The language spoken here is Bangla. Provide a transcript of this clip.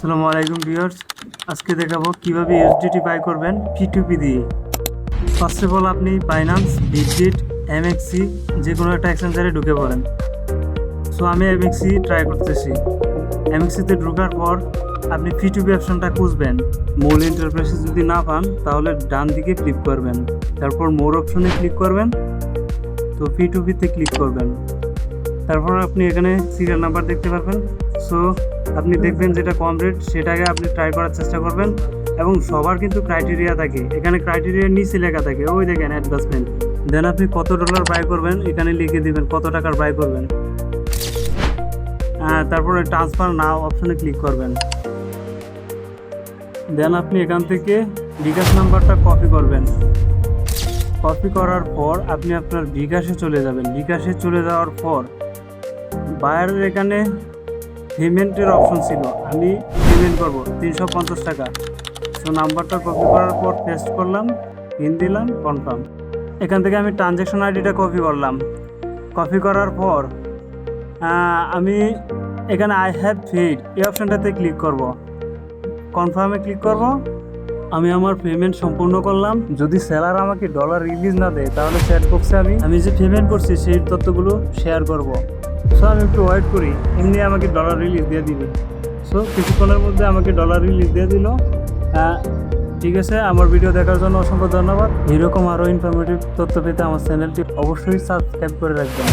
আসসালামু আলাইকুম ভিউয়ার্স, আজকে দেখাবো কিভাবে ইউএসডিটি বাই করবেন P2P দিয়ে। ফার্স্ট অফ অল আপনি বাইন্যান্স, বিটজিট, এমএক্সি যে কোনো একটা এক্সচেঞ্জারে ঢুকে পড়েন। সো আমি এমএক্সি ট্রাই করতেছি। এমএক্সিতে ঢোকার পর আপনি P2P অপশনটা খুঁজবেন। মূল ইন্টারফেসে যদি না পান তাহলে ডান দিকে ক্লিক করবেন, তারপর মোর অপশনে ক্লিক করবেন, তো P2P-তে ক্লিক করবেন। তারপর আপনি এখানে সিরিয়াল নাম্বার দেখতে পারবেন। সো আপনি দেখবেন যেটা কম রেট সেটাকে আপনি ট্রাই করার চেষ্টা করবেন। এবং সবার কিন্তু ক্রাইটেরিয়া থাকে, এখানে ক্রাইটেরিয়ার নিচে লেখা থাকে, ওই দেখেন অ্যাডভান্সমেন্ট। দেন আপনি কত ডলার বাই করবেন এখানে লিখে দিবেন, কত টাকার বাই করবেন। তারপরে ট্রান্সফার নাও অপশনে ক্লিক করবেন। দেন আপনি এখান থেকে বিকাশ নাম্বারটা কপি করবেন। কপি করার পর আপনি আপনার বিকাশে চলে যাবেন। বিকাশে চলে যাওয়ার পর বায়ারের এখানে পেমেন্টের অপশন ছিল, আমি পেমেন্ট করব 350 টাকা। সো নাম্বারটা কপি করার পর পেস্ট করলাম, পিন দিলাম, কনফার্ম। এখান থেকে আমি ট্রানজ্যাকশন আইডিটা কপি করলাম। কপি করার পর আমি এখানে আই হ্যাভ পেইড এই অপশনটাতে ক্লিক করব, কনফার্মে ক্লিক করব। আমি আমার পেমেন্ট সম্পূর্ণ করলাম। যদি সেলার আমাকে ডলার রিলিজ না দেয় তাহলে চ্যাট বক্সে আমি যে পেমেন্ট করছি সেই তথ্যগুলো শেয়ার করব। সো আমি একটু ওয়েট করি, এমনি আমাকে ডলার রিলিজ দিয়ে দিবে। সো কিছুক্ষণের মধ্যে আমাকে ডলার রিলিজ দিয়ে দিল। ঠিক আছে, আমার ভিডিও দেখার জন্য অসংখ্য ধন্যবাদ। এরকম আরও ইনফরমেটিভ তথ্য পেতে আমার চ্যানেলটি অবশ্যই সাবস্ক্রাইব করে রাখবেন।